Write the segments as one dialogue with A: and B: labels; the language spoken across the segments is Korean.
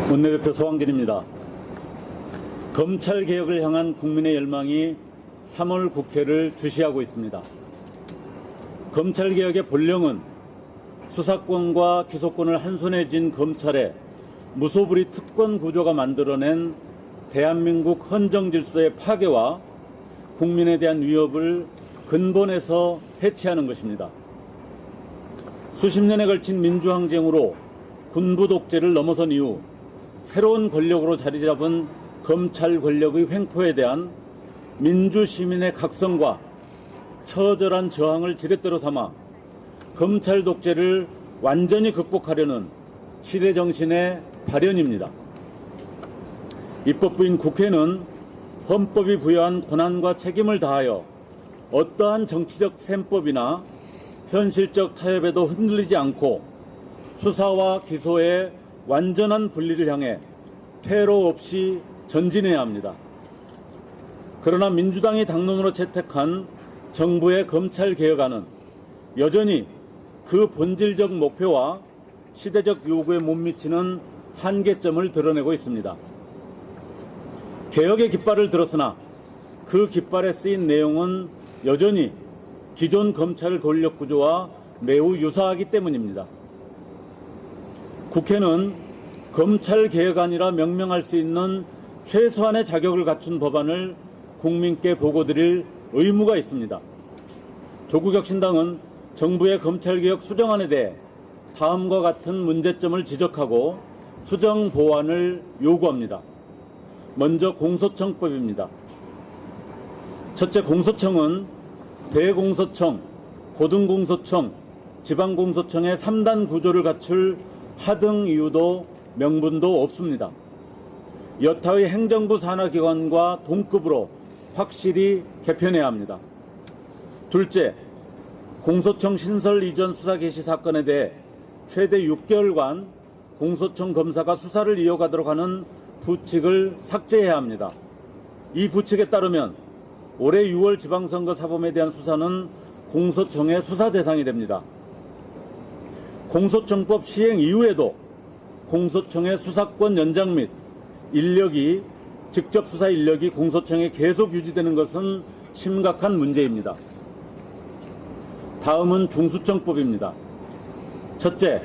A: 원내대표 소황진입니다. 검찰개혁을 향한 국민의 열망이 3월 국회를 주시하고 있습니다. 검찰개혁의 본령은 수사권과 기소권을 한 손에 쥔 검찰의 무소불위 특권 구조가 만들어낸 대한민국 헌정질서의 파괴와 국민에 대한 위협을 근본에서 해체하는 것입니다. 수십 년에 걸친 민주항쟁으로 군부 독재를 넘어선 이후 새로운 권력으로 자리 잡은 검찰 권력의 횡포에 대한 민주시민의 각성과 처절한 저항을 지렛대로 삼아 검찰 독재를 완전히 극복하려는 시대정신의 발현입니다. 입법부인 국회는 헌법이 부여한 권한과 책임을 다하여 어떠한 정치적 셈법이나 현실적 타협에도 흔들리지 않고 수사와 기소의 완전한 분리를 향해 퇴로 없이 전진해야 합니다. 그러나 민주당이 당론으로 채택한 정부의 검찰개혁안은 여전히 그 본질적 목표와 시대적 요구에 못 미치는 한계점을 드러내고 있습니다. 개혁의 깃발을 들었으나 그 깃발에 쓰인 내용은 여전히 기존 검찰 권력 구조와 매우 유사하기 때문입니다. 국회는 검찰개혁안이라 명명할 수 있는 최소한의 자격을 갖춘 법안을 국민께 보고드릴 의무가 있습니다. 조국혁신당은 정부의 검찰개혁 수정안에 대해 다음과 같은 문제점을 지적하고 수정 보완을 요구합니다. 먼저 공소청법입니다. 첫째, 공소청은 대공소청, 고등공소청, 지방공소청의 3단 구조를 갖출 하등 이유도 명분도 없습니다. 여타의 행정부 산하기관과 동급으로 확실히 개편해야 합니다. 둘째, 공소청 신설 이전 수사 개시 사건에 대해 최대 6개월간 공소청 검사가 수사를 이어가도록 하는 부칙을 삭제해야 합니다. 이 부칙에 따르면 올해 6월 지방선거 사범에 대한 수사는 공소청의 수사 대상이 됩니다. 공소청법 시행 이후에도 공소청의 수사권 연장 및 직접 수사 인력이 공소청에 계속 유지되는 것은 심각한 문제입니다. 다음은 중수청법입니다. 첫째,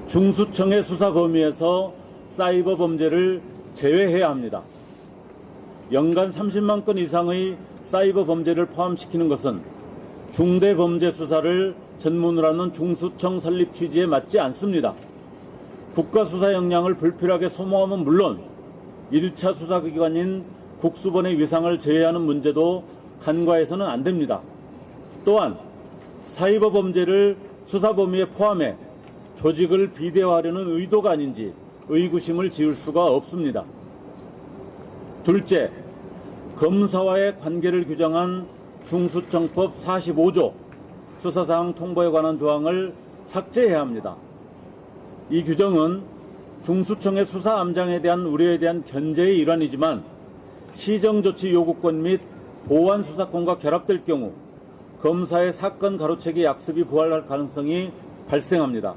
A: 중수청의 수사 범위에서 사이버 범죄를 제외해야 합니다. 연간 30만 건 이상의 사이버 범죄를 포함시키는 것은 중대범죄 수사를 전문으로 하는 중수청 설립 취지에 맞지 않습니다. 국가수사 역량을 불필요하게 소모하면 물론 1차 수사기관인 국수본의 위상을 제외하는 문제도 간과해서는 안 됩니다. 또한 사이버 범죄를 수사 범위에 포함해 조직을 비대화하려는 의도가 아닌지 의구심을 지울 수가 없습니다. 둘째, 검사와의 관계를 규정한 중수청법 45조 수사사항 통보에 관한 조항을 삭제해야 합니다. 이 규정은 중수청의 수사암장에 대한 우려에 대한 견제의 일환이지만 시정조치 요구권 및 보완 수사권과 결합될 경우 검사의 사건 가로채기 약습이 부활할 가능성이 발생합니다.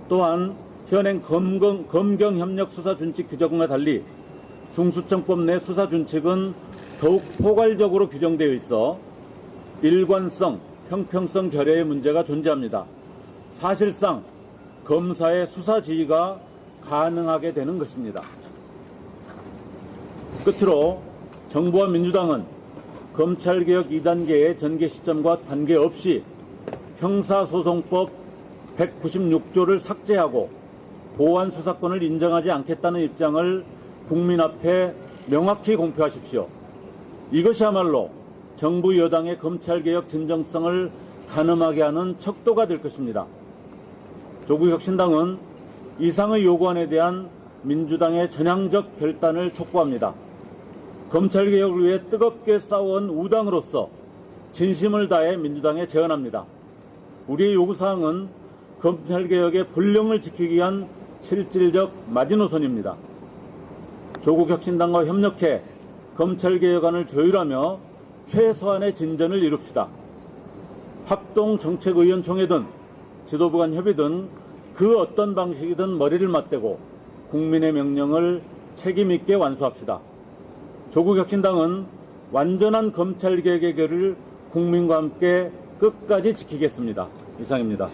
A: 또한 현행 검경협력수사준칙 규정과 달리 중수청법 내 수사준칙은 더욱 포괄적으로 규정되어 있어 일관성, 형평성 결여의 문제가 존재합니다. 사실상 검사의 수사 지휘가 가능하게 되는 것입니다. 끝으로 정부와 민주당은 검찰개혁 2단계의 전개 시점과 관계없이 형사소송법 196조를 삭제하고 보완 수사권을 인정하지 않겠다는 입장을 국민 앞에 명확히 공표하십시오. 이것이야말로 정부 여당의 검찰개혁 진정성을 가늠하게 하는 척도가 될 것입니다. 조국혁신당은 이상의 요구안에 대한 민주당의 전향적 결단을 촉구합니다. 검찰개혁을 위해 뜨겁게 싸워온 우당으로서 진심을 다해 민주당에 제언합니다. 우리의 요구사항은 검찰개혁의 본령을 지키기 위한 실질적 마지노선입니다. 조국혁신당과 협력해 검찰개혁안을 조율하며 최소한의 진전을 이룹시다. 합동정책의원총회든 지도부 간 협의든 그 어떤 방식이든 머리를 맞대고 국민의 명령을 책임있게 완수합시다. 조국혁신당은 완전한 검찰개혁의 길을 국민과 함께 끝까지 지키겠습니다. 이상입니다.